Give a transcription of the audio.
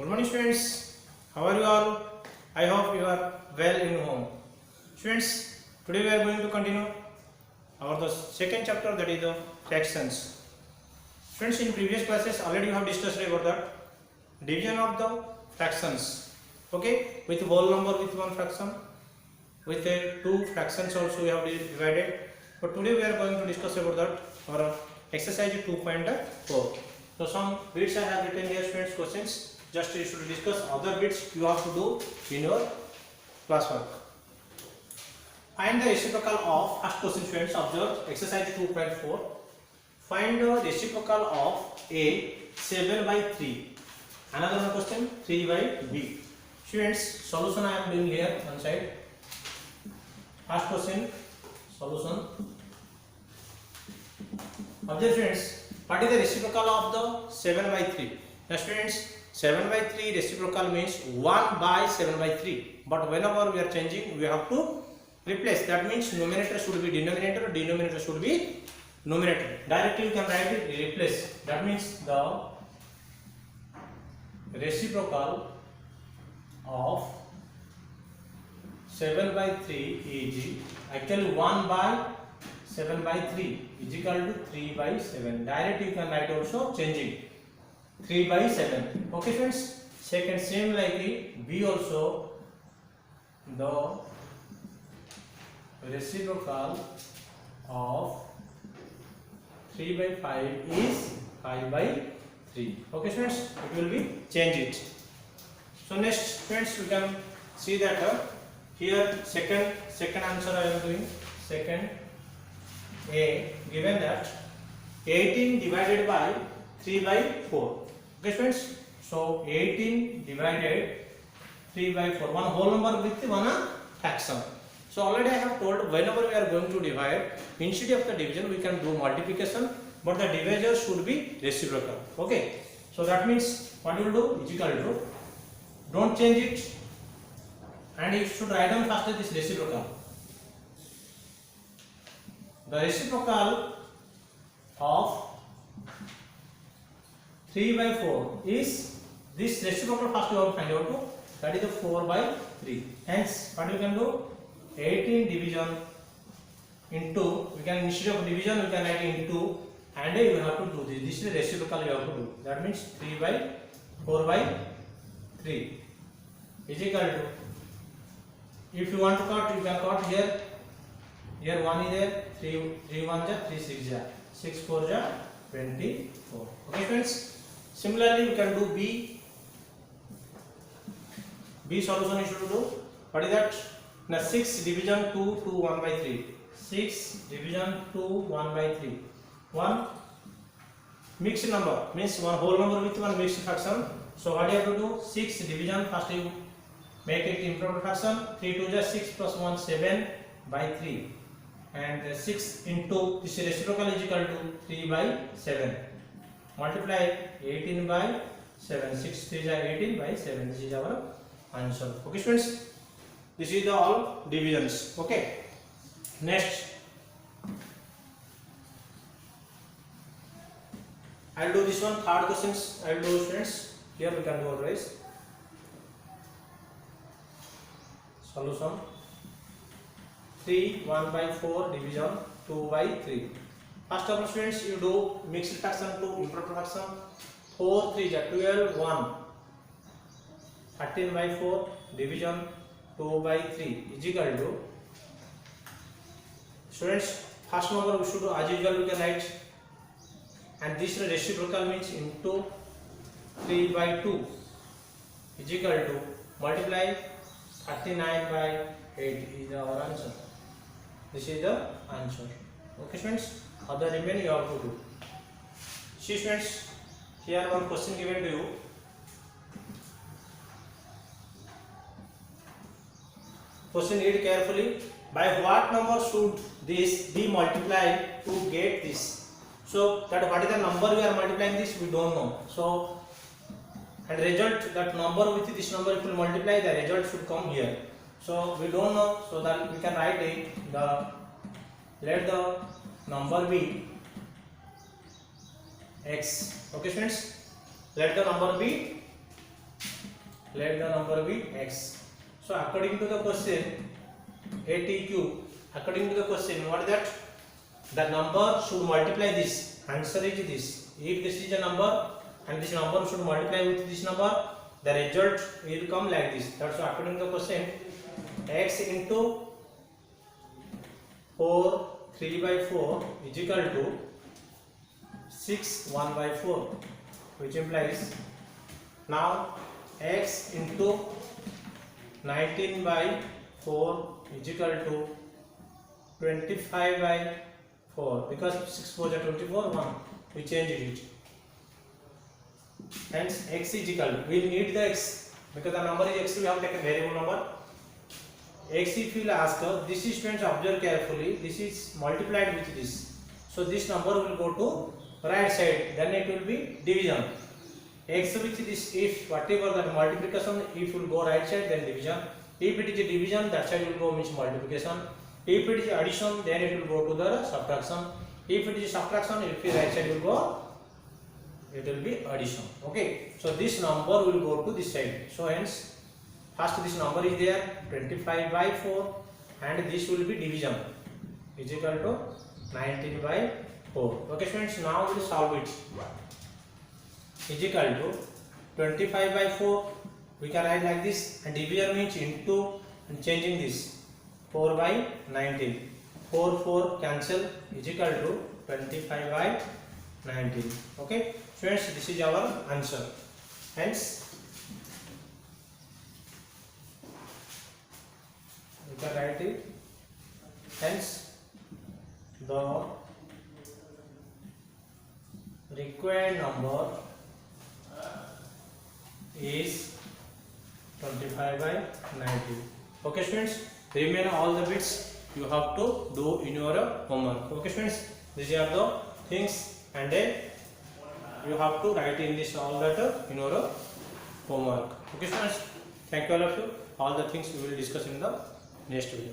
Good morning students, how are you all? I hope you are well in home. Students, today we are going to continue our the second chapter, that is the fractions. Students, in previous classes already we have discussed about that division of the fractions. Okay, with whole number with one fraction, with two fractions also we have divided. But today we are going to discuss about that our exercise 2.4. So some bits I have written here, students, questions. Just you should discuss other bits you have to do in your classwork. Find the reciprocal of, first question students, observe exercise 2.4. Find the reciprocal of A 7 by 3. Another one question 3 by B. Students, solution I am doing here one side. First question, solution. Observe students, what is the reciprocal of the 7 by 3? Now students, 7 by 3 reciprocal means 1 by 7 by 3. But whenever we are changing, we have to replace. That means numerator should be denominator, denominator should be numerator. Directly you can write it replace. That means the reciprocal of 7 by 3 is actually 1 by 7 by 3 is equal to 3 by 7. Directly you can write also changing 3 by 7. Okay friends. Second, same like B also, the reciprocal of 3 by 5 is 5 by 3. Okay friends, it will be change it. So next friends, we can see that here second answer I am doing. Second, A given that 18 divided by 3 by 4. Okay friends, so 18 divided 3 by 4, one whole number with one fraction. So already I have told, whenever we are going to divide, instead of the division we can do multiplication, but the divisor should be reciprocal. Okay, so that means what you will do is equal to, don't change it, and you should write down first this reciprocal. The reciprocal of 3 by 4 is this reciprocal. First you have to find out, that is the 4 by 3. Hence what you can do, 18 division into, we can instead of division we can write into, and you have to do this. This is reciprocal you have to do. That means 3 by 4 by 3 is equal to, if you want to cut, you can cut here. Here 1 is there, 3 1 ja, 3 6 ja, 6 4 ja, 24. Okay friends. Similarly, we can do B. B solution you should do. What is that? Now 6 division 2 to 1 by 3. 6 division 2 1 by 3. 1 mixed number means one whole number with one mixed fraction. So what you have to do? 6 division, first you make it improper fraction. 3 2 is 6 plus 1 7 by 3. And 6 into this reciprocal is equal to 3 by 7. Multiply 18 by 7. 6 3 is 18 by 7. This is our answer. Okay students, this is the all divisions. Okay, next I will do this one. Third questions I will do students. Here we can do always solution. 3 1 by 4 division 2 by 3. First of all students, you do mixed fraction to improper fraction. 4 3 is 12, 1 13 by 4 division 2 by 3 is equal to, students, first number we should do as usual we can write, and this reciprocal means into 3 by 2 is equal to, multiply 39 by 8 is our answer. This is the answer. Okay students, other remaining you have to do. See students, here one question given to you. Question, read carefully. By what number should this be multiplied to get this? So that what is the number we are multiplying this, we don't know. So and result, that number with this number if we multiply, the result should come here. So we don't know, so that we can write it, let the number be x. Okay students, let the number be let the number be x. So according to the question ATQ, according to the question, what is that? The number should multiply this. Answer is this. If this is a number and this number should multiply with this number, the result will come like this. That's why according to the question, x into 4 3 by 4 is equal to 6 1 by 4, which implies now x into 19 by 4 is equal to 25 by 4, because 6 4 is 24, 1, we changed it. Hence x is equal, we need the x, because the number is x, we have taken variable number. X, if you will ask, this is, students, observe carefully, this is multiplied with this, so this number will go to right side, then it will be division. X with this, if whatever that multiplication, if will go right side, then division. If it is a division, that side will go means multiplication. If it is addition, then it will go to the subtraction. If it is subtraction, if the right side will go, it will be addition. Okay, so this number will go to this side. So hence, first this number is there 25 by 4, and this will be division is equal to 19 by 4. Okay, friends, now we will solve it. Is equal to 25 by 4, we can write like this, and division means into, and changing this 4 by 19, 4 4 cancel, is equal to 25 by 19. Okay, friends, this is our answer. Hence we can write it. Hence the required number is 25 by 90. Okay, students, remain all the bits you have to do in your homework. Okay, students, these are the things, and then you have to write in this all that in your homework. Okay, students, thank you all of you. All the things we will discuss in the next video.